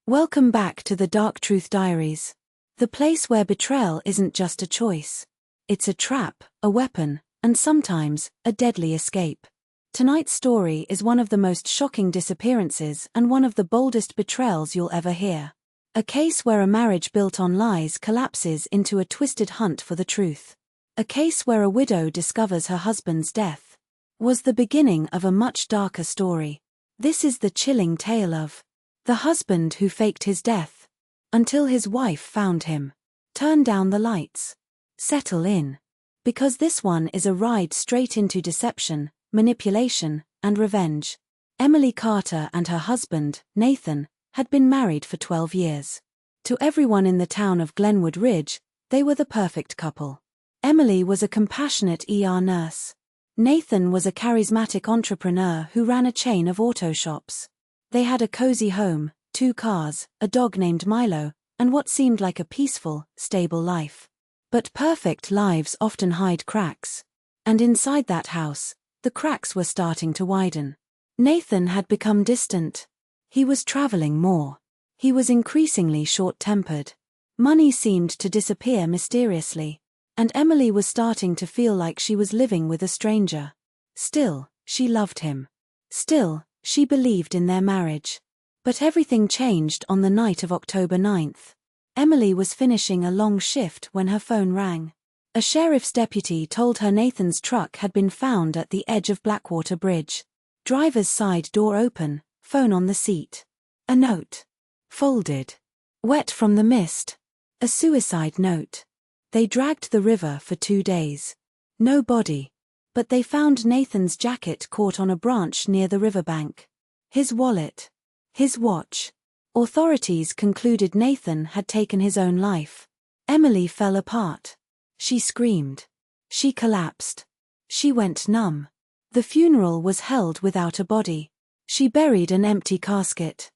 Welcome back to the Dark Truth Diaries. The place where betrayal isn't just a choice. It's a trap, a weapon, and sometimes, a deadly escape. Tonight's story is one of the most shocking disappearances and one of the boldest betrayals you'll ever hear. A case where a marriage built on lies collapses into a twisted hunt for the truth. A case where a widow discovers her husband's death was the beginning of a much darker story. This is the chilling tale of the husband who faked his death until his wife found him. Turn down the lights. Settle in. Because this one is a ride straight into deception, manipulation, and revenge. Emily Carter and her husband, Nathan, had been married for 12 years. To everyone in the town of Glenwood Ridge, they were the perfect couple. Emily was a compassionate ER nurse. Nathan was a charismatic entrepreneur who ran a chain of auto shops. They had a cozy home, 2 cars, a dog named Milo, and what seemed like a peaceful, stable life. But perfect lives often hide cracks. And inside that house, the cracks were starting to widen. Nathan had become distant. He was traveling more. He was increasingly short-tempered. Money seemed to disappear mysteriously. And Emily was starting to feel like she was living with a stranger. Still, she loved him. Still, she believed in their marriage. But everything changed on the night of October 9th. Emily was finishing a long shift when her phone rang. A sheriff's deputy told her Nathan's truck had been found at the edge of Blackwater Bridge. Driver's side door open, phone on the seat. A note. Folded. Wet from the mist. A suicide note. They dragged the river for 2 days. No body. But they found Nathan's jacket caught on a branch near the riverbank. His wallet. His watch. Authorities concluded Nathan had taken his own life. Emily fell apart. She screamed. She collapsed. She went numb. The funeral was held without a body. She buried an empty casket.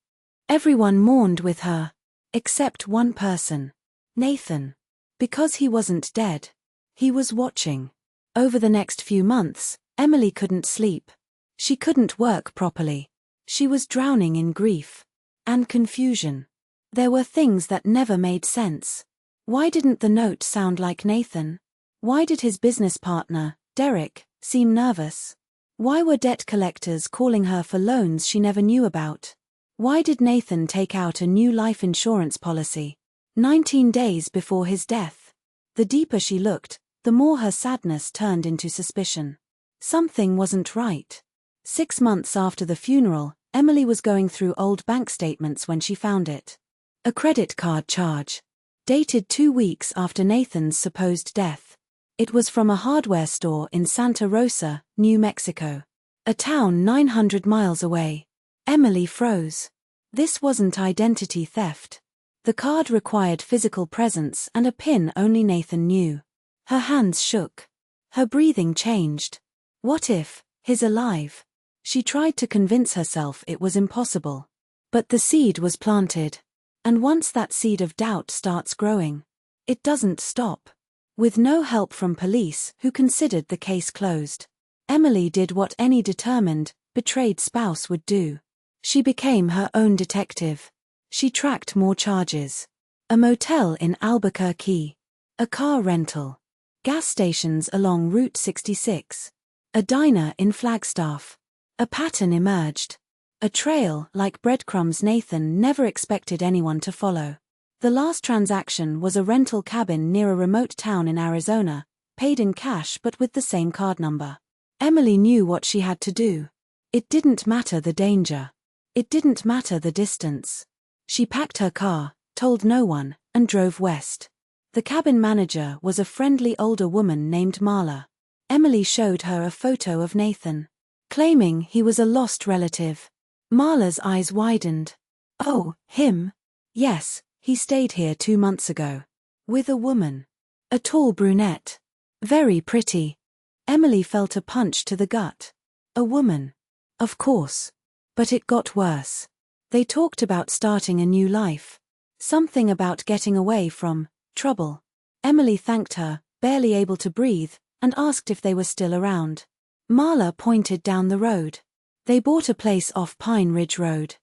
Everyone mourned with her. Except one person. Nathan. Because he wasn't dead. He was watching. Over the next few months, Emily couldn't sleep. She couldn't work properly. She was drowning in grief. And confusion. There were things that never made sense. Why didn't the note sound like Nathan? Why did his business partner, Derek, seem nervous? Why were debt collectors calling her for loans she never knew about? Why did Nathan take out a new life insurance policy 19 days before his death? The deeper she looked, the more her sadness turned into suspicion. Something wasn't right. 6 months after the funeral, Emily was going through old bank statements when she found it. A credit card charge. Dated 2 weeks after Nathan's supposed death. It was from a hardware store in Santa Rosa, New Mexico. A town 900 miles away. Emily froze. This wasn't identity theft. The card required physical presence and a PIN only Nathan knew. Her hands shook. Her breathing changed. What if he's alive? She tried to convince herself it was impossible. But the seed was planted. And once that seed of doubt starts growing, it doesn't stop. With no help from police who considered the case closed, Emily did what any determined, betrayed spouse would do. She became her own detective. She tracked more charges. A motel in Albuquerque. A car rental. Gas stations along Route 66. A diner in Flagstaff. A pattern emerged. A trail like breadcrumbs Nathan never expected anyone to follow. The last transaction was a rental cabin near a remote town in Arizona, paid in cash but with the same card number. Emily knew what she had to do. It didn't matter the danger. It didn't matter the distance. She packed her car, told no one, and drove west. The cabin manager was a friendly older woman named Marla. Emily showed her a photo of Nathan, claiming he was a lost relative. Marla's eyes widened. Oh, him? Yes, he stayed here 2 months ago. With a woman. A tall brunette. Very pretty. Emily felt a punch to the gut. A woman. Of course. But it got worse. They talked about starting a new life. Something about getting away from trouble. Emily thanked her, barely able to breathe, and asked if they were still around. Marla pointed down the road. They bought a place off Pine Ridge Road.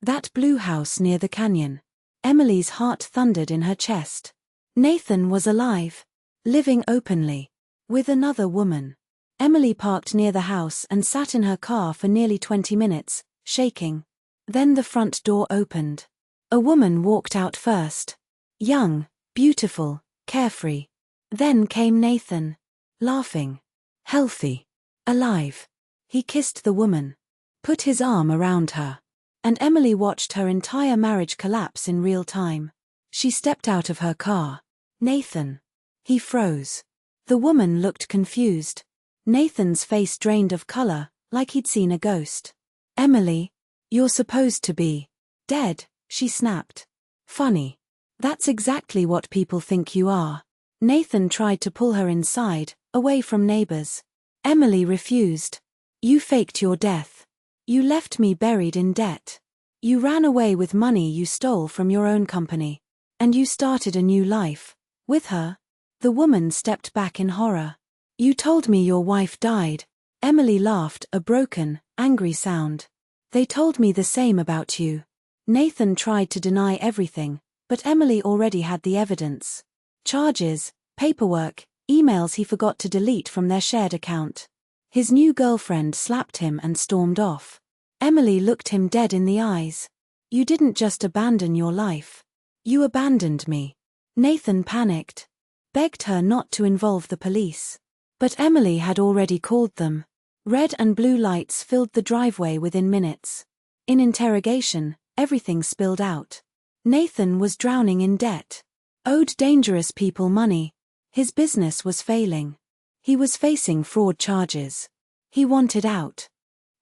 That blue house near the canyon. Emily's heart thundered in her chest. Nathan was alive. Living openly. With another woman. Emily parked near the house and sat in her car for nearly 20 minutes, shaking. Then the front door opened. A woman walked out first. Young, beautiful, carefree. Then came Nathan. Laughing. Healthy. Alive. He kissed the woman. Put his arm around her. And Emily watched her entire marriage collapse in real time. She stepped out of her car. Nathan. He froze. The woman looked confused. Nathan's face drained of color, like he'd seen a ghost. Emily. You're supposed to be dead, she snapped. Funny. That's exactly what people think you are. Nathan tried to pull her inside, away from neighbors. Emily refused. You faked your death. You left me buried in debt. You ran away with money you stole from your own company. And you started a new life. With her. The woman stepped back in horror. You told me your wife died. Emily laughed, a broken, angry sound. They told me the same about you. Nathan tried to deny everything, but Emily already had the evidence. Charges, paperwork, emails he forgot to delete from their shared account. His new girlfriend slapped him and stormed off. Emily looked him dead in the eyes. You didn't just abandon your life. You abandoned me. Nathan panicked. Begged her not to involve the police. But Emily had already called them. Red and blue lights filled the driveway within minutes. In interrogation, everything spilled out. Nathan was drowning in debt. Owed dangerous people money. His business was failing. He was facing fraud charges. He wanted out.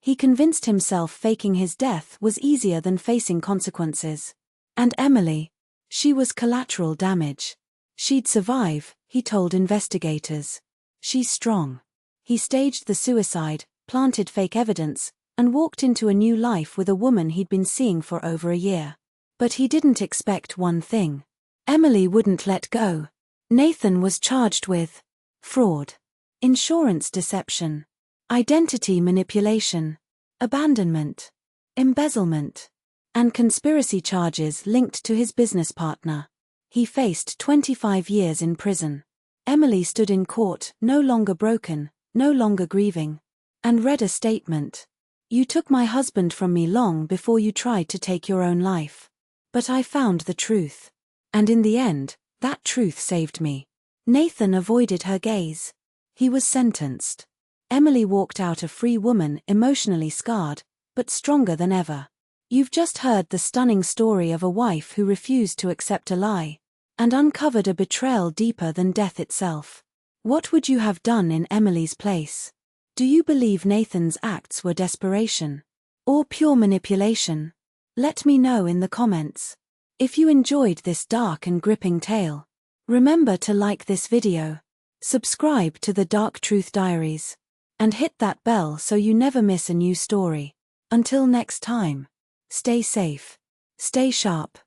He convinced himself faking his death was easier than facing consequences. And Emily. She was collateral damage. She'd survive, he told investigators. She's strong. He staged the suicide, planted fake evidence, and walked into a new life with a woman he'd been seeing for over a year. But he didn't expect one thing. Emily wouldn't let go. Nathan was charged with fraud, insurance deception, identity manipulation, abandonment, embezzlement, and conspiracy charges linked to his business partner. He faced 25 years in prison. Emily stood in court, no longer broken, no longer grieving, and read a statement. You took my husband from me long before you tried to take your own life. But I found the truth. And in the end, that truth saved me. Nathan avoided her gaze. He was sentenced. Emily walked out a free woman, emotionally scarred, but stronger than ever. You've just heard the stunning story of a wife who refused to accept a lie, and uncovered a betrayal deeper than death itself. What would you have done in Emily's place? Do you believe Nathan's acts were desperation? Or pure manipulation? Let me know in the comments. If you enjoyed this dark and gripping tale, remember to like this video, subscribe to the Dark Truth Diaries, and hit that bell so you never miss a new story. Until next time, stay safe, stay sharp,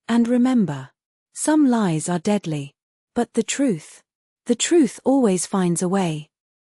and remember, some lies are deadly, but the truth always finds a way.